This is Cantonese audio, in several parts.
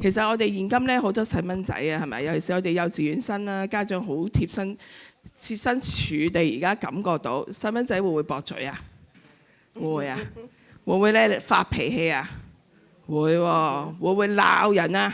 其實我哋現今咧好多細蚊仔啊，係咪？尤其是我哋幼稚園生啦，家長好設身處地而家感覺到細蚊仔會唔會駁嘴啊？會啊，會唔會咧發脾氣啊？會喎，會唔會鬧人啊？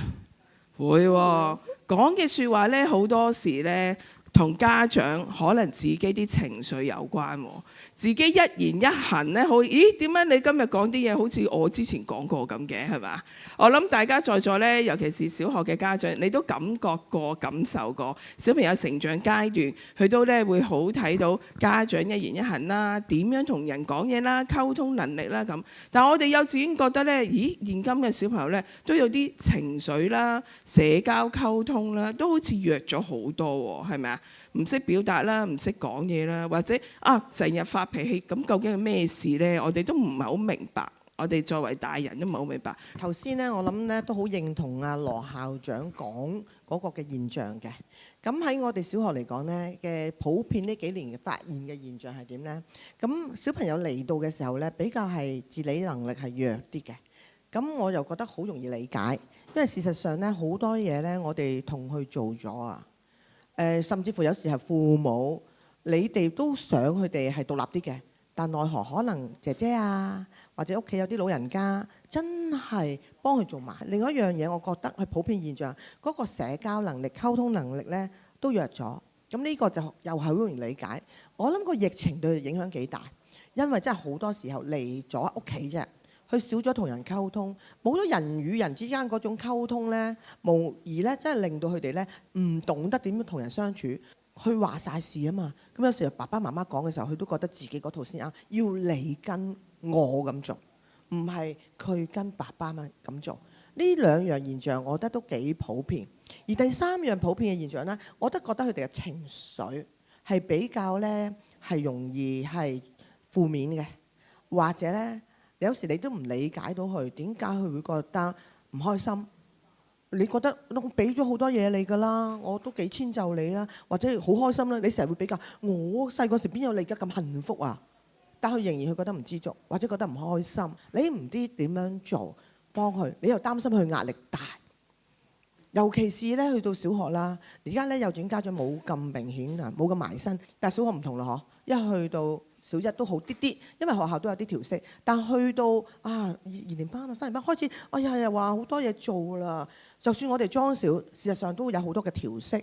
會喎，講嘅説話咧好多時咧同家長可能自己啲情緒有關喎。自己一言一行咧，咦？點解你今日講啲嘢好似我之前講過咁嘅，係嘛？我諗大家在座咧，尤其是小學嘅家長，你都感覺過、感受過小朋友成長階段，佢都咧會好睇到家長一言一行啦，點樣同人講嘢啦、溝通能力啦咁。但係我哋幼稚園覺得咧，咦？現今嘅小朋友咧都有啲情緒啦、社交溝通啦，都好似弱咗好多喎，係咪啊？唔識表達啦，唔識講嘢啦，或者成日發脾氣，咁究竟係咩事呢？我哋都唔係好明白，我哋作為大人都唔係好明白。頭先咧，我諗咧都好認同阿羅校長講嗰個嘅現象嘅。咁喺我哋小學嚟講咧嘅普遍呢幾年嘅發現嘅現象係點呢？咁小朋友嚟到嘅時候咧，比較係自理能力係弱啲嘅。咁我又覺得好容易理解，因為事實上咧好多嘢咧，我哋同佢做咗啊。甚至乎有時係父母，你哋都想佢哋係獨立啲嘅，但奈何可能姐姐啊，或者屋企有啲老人家，真係幫佢做埋。另外一樣嘢，我覺得係普遍現象，嗰個社交能力、溝通能力咧都弱咗。咁呢個就又係好容易理解。我諗個疫情對佢影響幾大，因為真係好多時候嚟咗屋企啫。佢少咗同人溝通，冇咗人與人之間嗰種溝通咧，無疑咧真係令到佢哋咧唔懂得點樣同人相處。佢話晒事啊嘛，咁有時候爸爸媽媽講嘅時候，佢都覺得自己嗰套先啱，要你跟我咁做，唔係佢跟爸爸媽咁做。呢兩樣現象，我覺得都幾普遍。而第三樣普遍嘅現象咧，我都覺得佢哋嘅情緒係比較咧係容易係負面嘅，或者咧。有時你都唔理解到佢點解佢會覺得唔開心。你覺得我俾咗好多嘢你㗎啦，我都幾遷就你啦，或者好開心啦。你成日會比較，我細個時邊有你而家咁幸福啊？但佢仍然佢覺得唔知足，或者覺得唔開心。你唔知點樣做幫佢，你又擔心佢壓力大。尤其是咧去到小學啦，而家咧幼稚園家長冇咁明顯啊，冇咁埋身，但係小學唔同啦嗬，一去到小一都好啲啲，因為學校都有啲調適。但去到二年班啊、三年班開始，哎呀又話好多嘢做啦。就算我哋裝小，事實上都有好多嘅調適。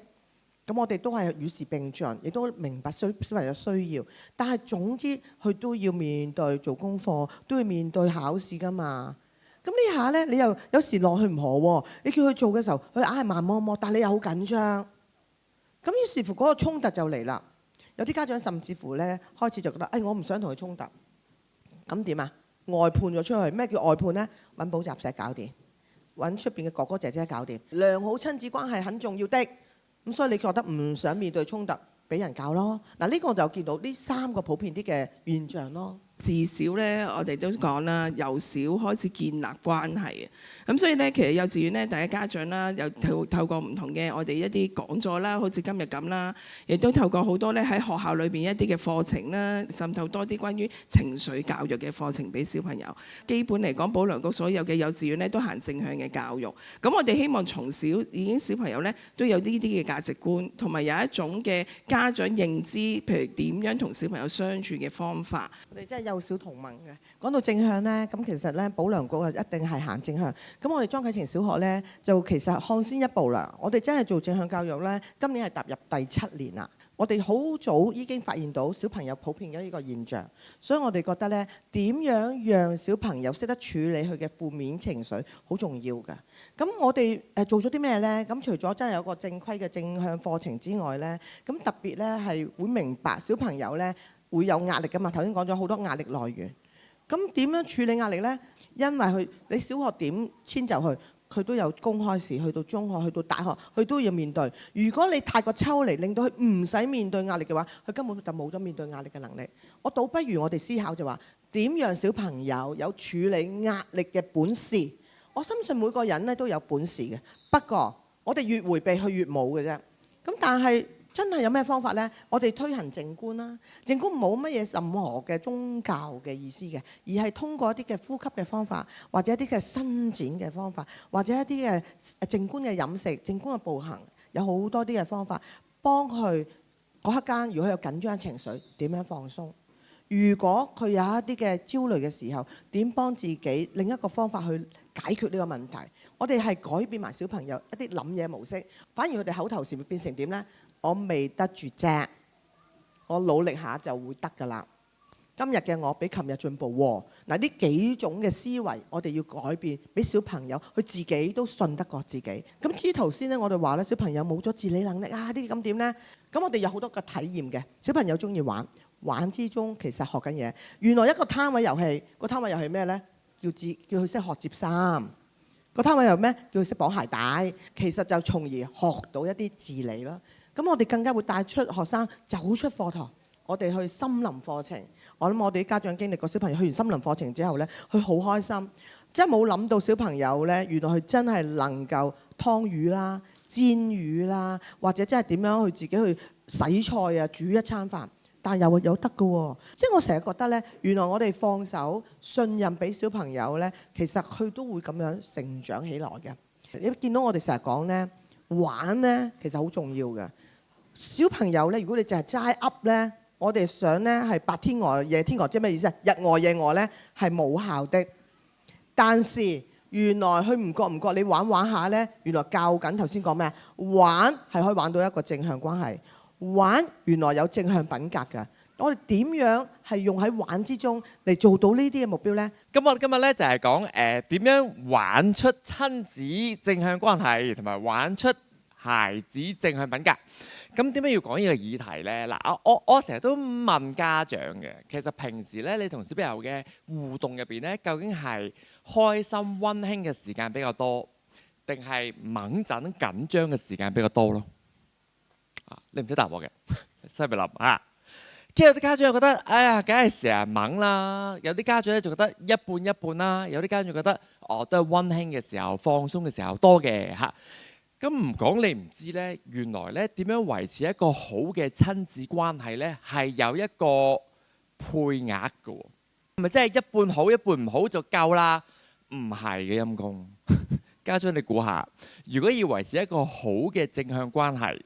咁我哋都係與時並進，亦都明白小朋友需要。但係總之佢都要面對做功課，都要面對考試㗎嘛。咁呢下咧，你又有時落去唔好喎。你叫佢做嘅時候，佢硬係慢摸摸，但係你又好緊張。咁於是乎嗰個衝突就嚟啦。有啲家長甚至乎咧開始就覺得，我唔想同佢衝突。咁點啊？外判咗出去。咩叫外判呢？揾補習社搞掂，揾出邊嘅哥哥姐姐搞掂。良好親子關係很重要的。咁所以你覺得唔想面對衝突，俾人搞咯。嗱，呢個我就見到呢三個普遍啲嘅現象咯。自小咧，我哋都講啦，由小開始建立關係嘅。咁所以咧，其實幼稚園咧，大家家長啦，又透過唔同嘅我哋一啲講座啦，好似今日咁啦，亦都透過好多咧喺學校裏邊一啲嘅課程啦，滲透多啲關於情緒教育嘅課程俾小朋友。基本嚟講，保良局所有嘅幼稚園咧都行正向嘅教育。咁我哋希望從小已經小朋友咧都有呢啲嘅價值觀，同埋有一種嘅家長認知，譬如點樣同小朋友相處嘅方法。我哋真係幼小同盟嘅。講到正向呢，咁其實咧保良局一定係行正向。咁我哋莊啟程小學呢，就其實看先一步啦。我哋真係做正向教育呢，今年係踏入第7年啦。我哋好早已經發現到小朋友普遍嘅呢個現象，所以我哋覺得呢，點樣讓小朋友識得處理佢嘅負面情緒好重要㗎。咁我哋做咗啲咩呢？咁除咗真係有個正規嘅正向課程之外呢，咁特別呢係會明白小朋友呢會有壓力㗎嘛。頭先講咗好多壓力來源。咁點樣處理壓力呢？因為你小學點遷就佢都有公開試，去到中學，去到大學，佢都要面對。如果你太過抽離，令到佢唔使面對壓力嘅話，佢根本就冇咗面對壓力嘅能力。我倒不如我哋思考就話，點讓小朋友有處理壓力嘅本事？我相信每個人咧都有本事嘅，不過我哋越迴避佢越冇嘅啫。咁但係真係有咩方法呢？我哋推行靜觀啦，靜觀冇乜嘢任何嘅宗教嘅意思嘅，而係通過一啲嘅呼吸嘅方法，或者一啲嘅伸展嘅方法，或者一啲嘅靜觀嘅飲食、靜觀嘅步行，有好多啲嘅方法幫佢嗰刻間，如果有緊張情緒，點樣放鬆？如果佢有一啲嘅焦慮嘅時候，點幫自己另一個方法去解決呢個問題？我哋係改變埋小朋友一啲諗嘢模式，反而佢哋口頭禪會變成點呢？我未得住啫，我努力下就會得㗎啦。今日嘅我比琴日進步喎。嗱，呢幾種嘅思維，我哋要改變，俾小朋友佢自己都信得過自己。咁至於頭先咧，我哋話咧，小朋友冇咗自理能力啊，呢啲咁點呢？咁我哋有好多個體驗嘅，小朋友中意玩，玩之中其實學緊嘢。原來一個攤位遊戲，個攤位遊戲咩呢？叫佢識學摺衫。個攤位又咩？叫佢識綁鞋帶。其實就從而學到一啲自理啦。咁我哋更加會帶出學生走出課堂，我哋去森林課程。我諗我哋啲家長經歷過小朋友去完森林課程之後呢，佢好開心，真係冇諗到小朋友呢，原來佢真係能夠劏魚啦、煎魚啦，或者真係點樣去自己去洗菜啊、煮一餐飯，但又有得㗎喎。即係我成日覺得呢，原來我哋放手信任俾小朋友呢，其實佢都會咁樣成長起來嘅。你見到我哋成日講呢，玩呢其實好重要嘅。小朋友呢，如果你淨係齋噏呢，我哋想呢係白天鵝夜天鵝，即係咩意思啊？日鵝夜鵝呢係冇效的。但是原來佢唔覺，你玩玩下呢，原來教緊頭先講咩？玩係可以玩到一個正向關係。玩原來有正向品格㗎。我哋點樣係用喺玩之中嚟做到呢啲嘅目標呢？咁我哋今日咧就係講點樣玩出親子正向關係，同埋玩出孩子正向品格。咁點解要講呢個議題呢？嗱，我成日都問家長嘅，其實平時咧你同小朋友嘅互動入邊咧，究竟係開心溫馨嘅時間比較多，定係猛陣緊張嘅時間比較多咯？你唔使答我嘅，犀咪諗啊！跟住有啲家長覺得，哎呀，梗係成日猛啦；有啲家長咧就覺得一半一半啦；有啲家長覺得，都係溫馨嘅時候、放鬆嘅時候多嘅嚇。咁唔講你唔知呢，原來呢點樣維持一個好嘅親子關係呢？係有一個配額嘅喎，係咪即係一半好一半唔好就夠啦？唔係嘅，陰公。家長你估下，如果要維持一個好嘅正向關係、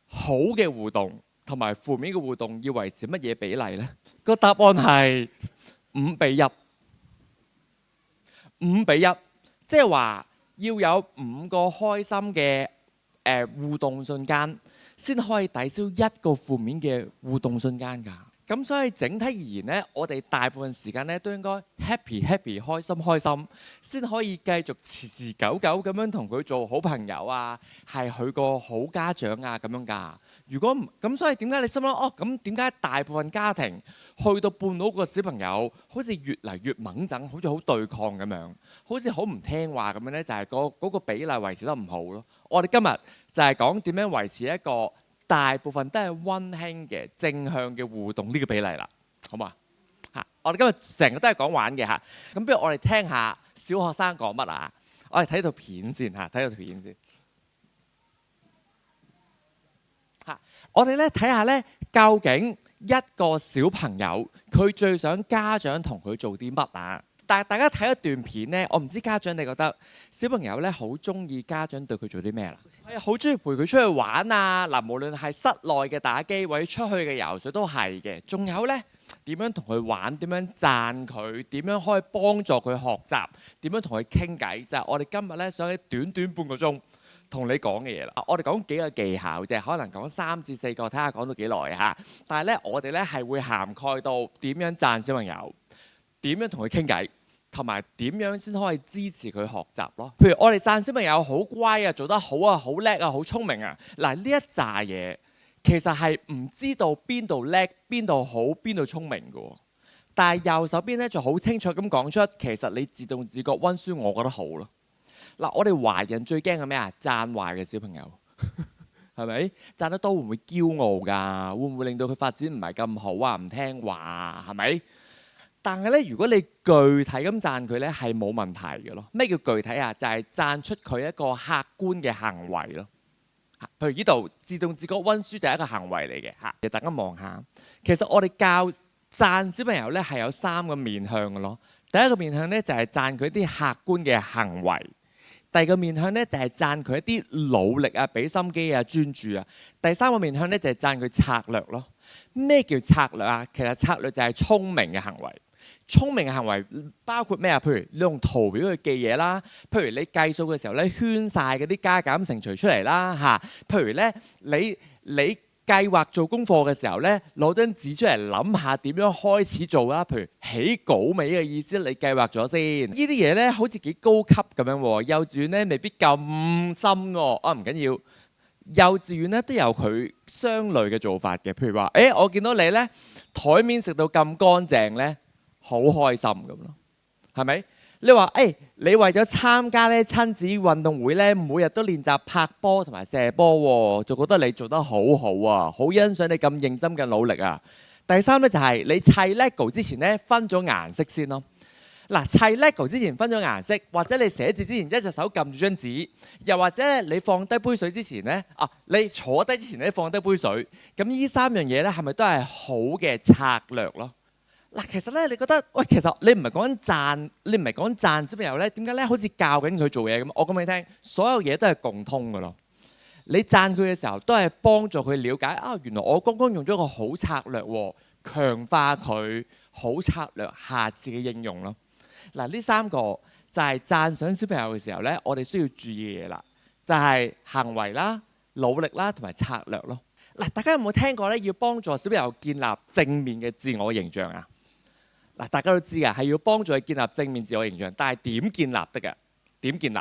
好嘅互動同埋負面嘅互動，要維持乜嘢比例呢？個答案係5:1，5:1，即係話，要有5個開心嘅互動瞬間，先可以抵消1個負面嘅互動瞬間㗎。咁所以整體而言呢，我哋大部分時間呢都應該 happy，開心，先可以繼續持持久久咁樣同佢做好朋友啊，係佢個好家長啊咁樣㗎。如果唔咁，所以點解你心諗咁點解大部分家庭去到半路個小朋友好似越嚟越猛整，好似好對抗咁樣，好似好唔聽話咁樣呢？就係嗰個比例維持得唔好咯。我哋今日就係講點樣維持一個大部分都係溫馨嘅正向嘅互動呢個比例啦，好嘛？我哋今日成日都係講玩嘅嚇，咁不如我哋聽下小學生講乜啊？我哋睇套片先嚇，睇套片先嚇。我哋咧睇下咧，究竟一個小朋友佢最想家長同佢做啲乜啊？但係大家睇一段片咧，我唔知家長你覺得小朋友咧好中意家長對佢做啲咩啦？係啊，好中意陪佢出去玩啊！嗱，無論係室內嘅打機或者出去嘅游水都係嘅。仲有呢，點樣同佢玩？點樣讚佢？點樣可以幫助佢學習？點樣同佢傾偈？就係我哋今日呢，想喺短短半個鐘同你講嘅嘢啦。我哋講幾個技巧啫，可能講3至4個，睇下講到幾耐嚇。但係呢，我哋呢係會涵蓋到點樣讚小朋友，點樣同佢傾偈。同埋點樣先可以支持佢學習咯？譬如我哋讚小朋友好乖啊，做得好啊，好叻啊，好聰明啊！嗱，呢一紮嘢其實係唔知道邊度叻、邊度好、邊度聰明嘅。但係右手邊咧就好清楚咁講出，其實你自動自覺溫書，我覺得好咯。嗱，我哋華人最驚嘅咩啊？讚壞嘅小朋友係咪？讚得多會唔會驕傲㗎？會唔會令到佢發展唔係咁好啊？唔聽話啊？係咪？但係咧，如果你具體咁讚佢咧，係冇問題嘅咯。咩叫具體啊？就係讚出佢一個客觀嘅行為咯。譬如呢度自動自覺温書就係一個行為嚟嘅嚇。大家望下，其實我哋教讚小朋友咧係有3個面向嘅咯。第一個面向咧就係讚佢啲客觀嘅行為。第二個面向咧就係讚佢一啲努力啊、俾心機啊、專注啊。第3個面向咧就係讚佢策略咯。咩叫策略啊？其實策略就係聰明嘅行為。聰明嘅行為包括咩啊？譬如你用圖表去記嘢啦，譬如你計數嘅時候咧圈晒嗰啲加減乘除出嚟啦嚇。譬如咧你計劃做功課嘅時候咧，攞張紙出嚟諗下點樣開始做啦。譬如起稿尾嘅意思，你計劃咗先。呢啲嘢咧好似幾高級咁樣喎，幼稚園咧未必咁深喎。啊唔緊要，幼稚園咧都有佢相類嘅做法嘅。譬如話，我見到你咧台面食到咁乾淨咧，好開心咁咯，係咪？你話你為咗參加咧親子運動會咧，每日都練習拍波同埋射波喎，就覺得你做得好好啊，好欣賞你咁認真嘅努力啊。第3咧就係你砌 LEGO 之前咧分咗顏色先咯。嗱，砌 LEGO 之前分咗顏色，或者你寫字之前一隻手撳住張紙，又或者你放低杯水之前咧，你坐低之前咧放低杯水，咁呢3樣嘢咧係咪都係好嘅策略咯？嗱，其實咧，你覺得其實你唔係講緊讚，你唔係講讚小朋友咧，點解咧好似教緊佢做嘢咁？我講俾你聽，所有嘢都係共通㗎咯。你讚佢嘅時候，都係幫助佢了解原來我剛剛用咗一個好策略喎，強化佢好策略下次嘅應用咯。嗱，呢3個就係讚賞小朋友嘅時候咧，我哋需要注意嘅嘢啦，就係行為啦、努力啦同埋策略咯。嗱，大家有冇聽過咧？要幫助小朋友建立正面嘅自我形象啊？嗱，大家都知㗎，係要幫助佢建立正面自我形象，但係點建立得㗎？點建立？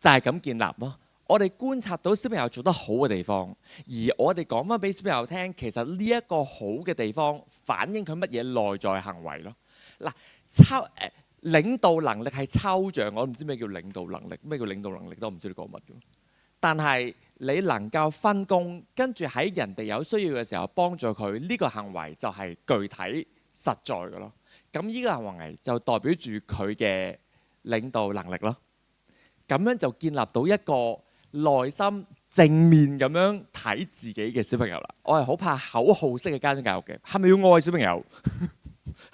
就係咁建立咯。我哋觀察到小朋友做得好嘅地方，而我哋講翻俾小朋友聽，其實呢一個好嘅地方反映佢乜嘢內在行為咯。嗱，領導能力係抽象，我唔知咩叫領導能力，咩叫領導能力都唔知你講乜嘅。但係你能夠分工，跟住喺人哋有需要嘅時候幫助佢，呢個行為就係具體實在嘅咯。咁呢個行為就代表住佢嘅領導能力咯。咁樣就建立到一個內心正面咁樣睇自己嘅小朋友啦。我係好怕口號式嘅家長教育嘅，係咪要愛小朋友？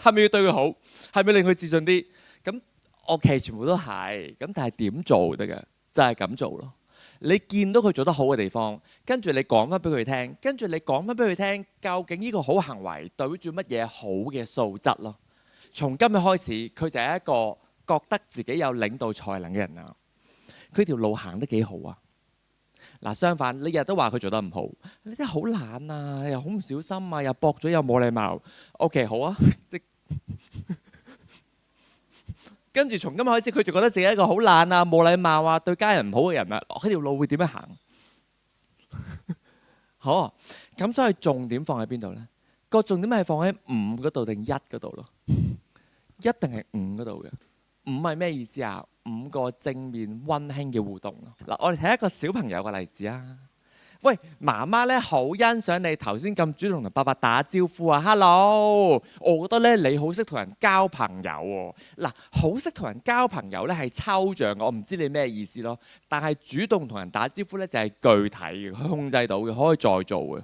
係咪要對佢好？係咪令佢自信啲？咁 OK， 全部都係。咁但係點做得嘅？就係咁做咯。你見到佢做得好嘅地方，跟住你講翻俾佢聽，跟住你講翻俾佢聽，究竟呢個好行為代表住乜嘢好嘅素質咯？從今日開始，佢就係一個覺得自己有領導才能嘅人啦。佢條路行得幾好啊？嗱，相反，你日日都話佢做得唔好，你真係好懶啊，又好唔小心啊，又駁咗又冇禮貌。OK， 好啊，跟住從今日開始，佢就覺得自己係一個好懶啊、冇禮貌啊、對家人唔好嘅人啊。呢條路會點樣行？好，咁所以重點放喺邊度呢？個重點係放喺5嗰度定1嗰度咯？一定係5嗰度嘅。5係咩意思啊？5個正面溫馨嘅互動咯。嗱，我哋睇一個小朋友嘅例子啊。喂，媽媽咧好欣賞你頭先咁主動同爸爸打招呼啊 ，Hello！ 我覺得咧你好識同人交朋友喎。嗱，好識同人交朋友咧係抽象嘅，我唔知你咩意思咯。但係主動同人打招呼咧就係具體嘅，佢控制到嘅，可以再做嘅。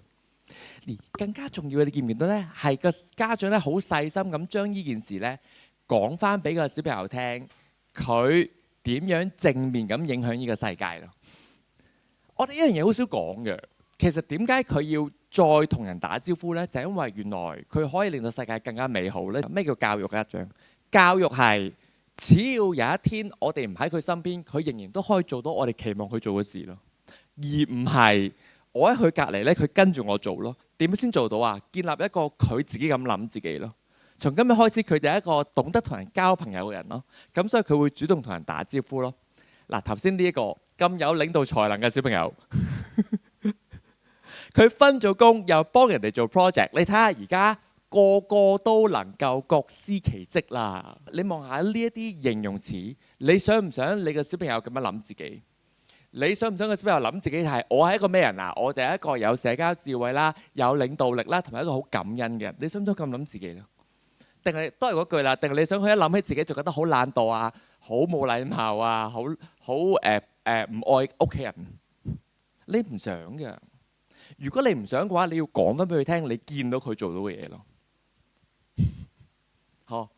而更加重要嘅，你見唔見到咧？係個家長咧好細心咁將呢件事咧講翻俾個小朋友聽，佢點樣正面咁影響呢個世界咯。我哋一樣嘢好少講嘅，其實點解佢要再同人打招呼呢？就係因為原來佢可以令到世界更加美好呢。咩叫教育家長？教育係只要有一天我哋唔喺佢身邊，佢仍然都可以做到我哋期望佢做嘅事咯，而唔係我喺佢隔離呢，佢跟住我做咯。點樣先做到啊？建立一個佢自己咁諗自己咯。從今日開始，佢就係一個懂得同人交朋友嘅人咯。咁所以佢會主動同人打招呼咯。嗱，頭先呢一個咁有領導才能嘅小朋友，佢分咗工又幫人哋做 project。你睇下而家個個都能夠各司其職啦。你望下呢一啲形容詞，你想唔想你個小朋友咁樣諗自己？你想唔想個小朋友諗自己係我係一個咩人啊？我就係一個有社交智慧啦、有領導力啦，同埋一個好感恩嘅人。你想唔想咁諗自己咧？定係都係嗰句啦？定係你想佢一諗起自己就覺得好懶惰啊、好冇禮貌啊、好唔愛屋企人？你唔想嘅。如果你唔想嘅話，你要講翻俾佢聽，你見到佢做到嘅嘢咯。好，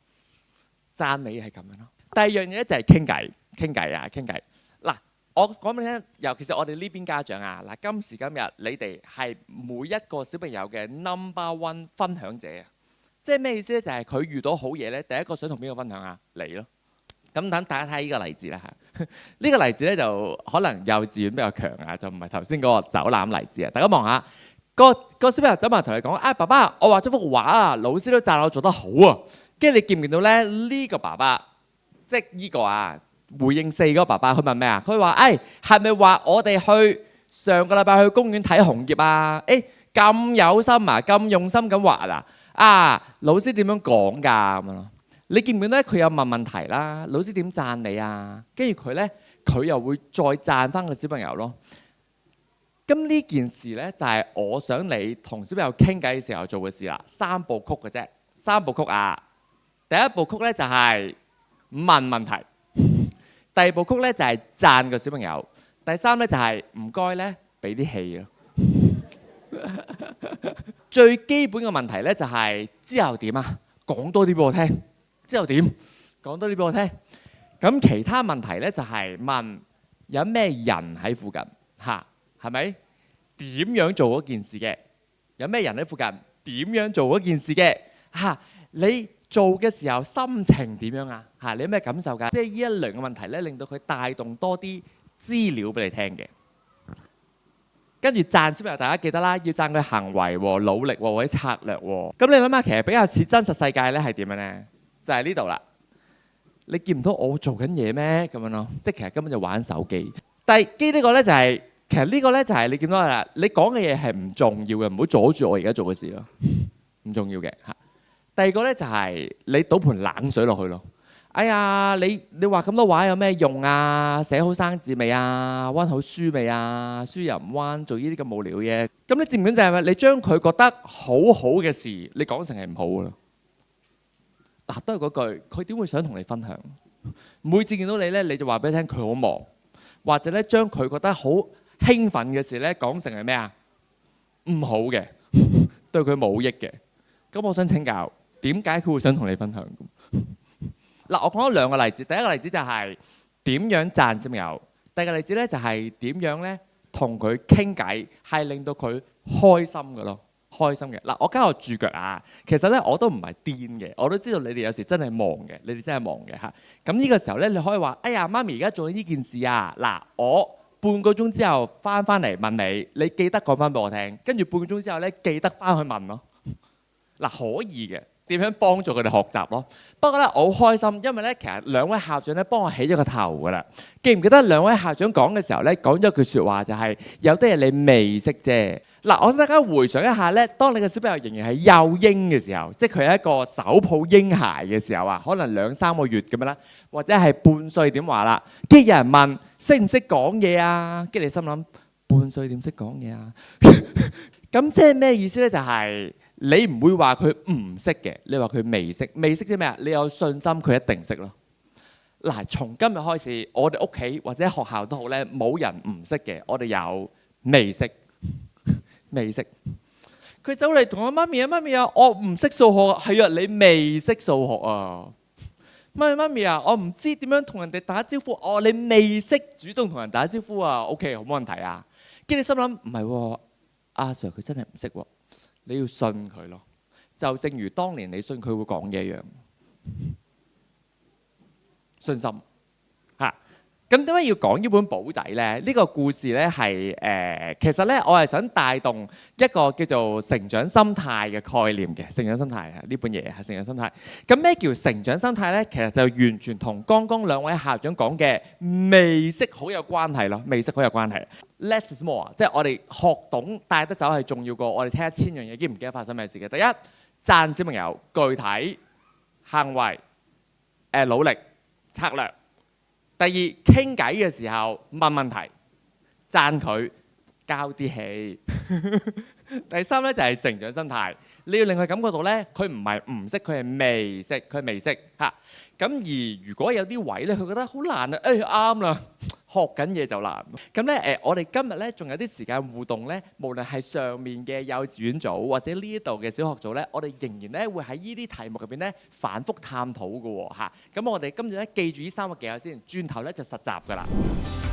讚美係咁樣咯。第二樣嘢咧就係傾偈，傾偈。嗱，我講俾你聽，尤其是我哋呢邊家長啊，嗱，今時今日你哋係每一個小朋友嘅 No.1 分享者啊。即係咩意思咧？就係佢遇到好嘢咧，第一個想同邊個分享啊？你咯。咁等大家睇呢個例子啦嚇。呢個例子咧就可能幼稚園比較強啊，就唔係頭先嗰個走攬例子啊。大家望下，個小朋友走埋同你講：啊，爸爸，我畫咗幅畫啊，老師都讚我做得好啊。跟住你見唔見到咧？呢個爸爸，即係呢個啊，回應4嗰個爸爸，佢問咩啊？佢話：係咪話我哋去上個禮拜去公園睇紅葉啊？咁有心啊，咁用心咁畫啊！老師點樣講㗎咁樣咯？你見唔見到佢有問題啦？老師點讚你啊？跟住佢又會再讚翻個小朋友咯。咁呢件事呢，就係我想你同小朋友傾偈嘅時候做嘅事啦。3部曲嘅啫，3部曲啊！第一部曲呢，就係問問題，第二部曲呢，就係讚個小朋友，第3呢，就係唔該呢，俾啲氣咯。最基本嘅問題呢，就係之後點啊？講多啲俾我聽。之後點？講多啲俾我聽。咁其他問題呢，就係問有咩人喺附近嚇，係咪？點樣做嗰件事嘅？有咩人喺附近？點樣做嗰件事嘅？你做嘅時候心情點樣啊？你有咩感受㗎？即係呢一類嘅問題呢，令到佢帶動多啲資料俾你聽嘅。跟住讚小朋友，大家記得啦，要讚佢行為喎、努力喎或者策略喎。咁你諗下，其實比較似真實世界咧係點樣呢？就係呢度啦。你見唔到我做緊嘢咩？咁樣咯，即係其實根本就玩手機。但係呢個咧就係、其實呢個咧就係你見到啦，你講嘅嘢係唔重要嘅，唔好阻住我而家做嘅事咯，唔重要嘅嚇。第二個咧就係你倒盆冷水落去咯。哎呀，你畫咁多畫有咩用啊？寫好生字未啊？溫好書未啊？書又唔溫，做呢啲咁無聊嘢。咁你知唔知就係你將佢覺得好好嘅事，你講成係唔好㗎啦。嗱，都係嗰句，佢點會想同你分享？每次見到你咧，你就話俾佢聽佢好忙，或者咧將佢覺得好興奮嘅事咧講成係咩啊？唔好嘅，對佢冇益嘅。咁我想請教，點解佢會想同你分享？嗱，我講咗2個例子，第一個例子就係點樣讚小朋友，第二個例子咧就係點樣咧同佢傾偈，係令到佢開心嘅咯，開心嘅。嗱，我加個注腳啊，其實咧我都唔係癲嘅，我都知道你哋有時真係忙嘅，你哋真係忙嘅嚇。咁呢個時候咧，你可以話：哎呀，媽咪而家做緊呢件事啊，嗱，我半個鐘之後翻嚟問你，你記得講翻俾我聽，跟住半個鐘之後咧記得翻去問咯。嗱，可以嘅。點樣幫助佢哋學習咯？不過咧，我好開心，因為咧，其實2位校長咧幫我起咗個頭噶啦。記唔記得2位校長講嘅時候咧，講咗句説話就係有啲嘢你未識啫。嗱，我想大家回想一下咧，當你嘅小朋友仍然係幼嬰嘅時候，即係佢係一個手抱嬰孩嘅時候啊，可能2-3個月咁樣啦，或者係半歲點話啦。跟住有人問識唔識講嘢啊？跟住你心諗半歲點識講嘢啊？咁即係咩意思咧？就係你唔會話佢唔識嘅，你話佢未識，未識啲咩啊？你有信心佢一定識咯。嗱，從今日開始，我哋屋企或者學校都好咧，冇人唔識嘅，我哋有未識，未識。佢走嚟同我媽咪啊，媽咪啊，我唔識數學，係啊，你未識數學啊。媽咪啊，我唔知點樣同人哋打招呼，哦，你未識主動同人打招呼啊。OK， 好冇問題啊。跟住你心諗唔係喎，阿 Sir 佢真係唔識喎。你要信佢咯，就正如當年你信佢會講嘢一樣，信心嚇。咁點解要講呢本簿仔呢？呢個故事呢係其實呢我係想帶動一個叫做成長心態嘅概念嘅。成長心態呢本嘢係成長心態。咁咩叫成長心態呢？其實就完全同剛剛2位校長講嘅未識好有關係咯。未識好有關係。Less is more， 即係我哋學懂帶得走係重要過我哋聽1000樣嘢，記唔記得發生咩事嘅？第一，讚小朋友具體行為、努力、策略。第二，傾偈嘅時候問問題，讚佢，交啲氣。第3咧就係成長心態，你要令佢感覺到咧，佢唔係唔識，佢係未識，佢未識嚇。咁而如果有啲位咧，佢覺得好難啊，啱啦，學緊嘢就難。咁咧我哋今日咧仲有啲時間互動咧，無論係上面嘅幼稚園組或者呢一度嘅小學組咧，我哋仍然咧會喺呢啲題目入邊咧反覆探討嘅喎嚇。咁我哋今日咧記住呢3個技巧先，轉頭咧就實習㗎啦。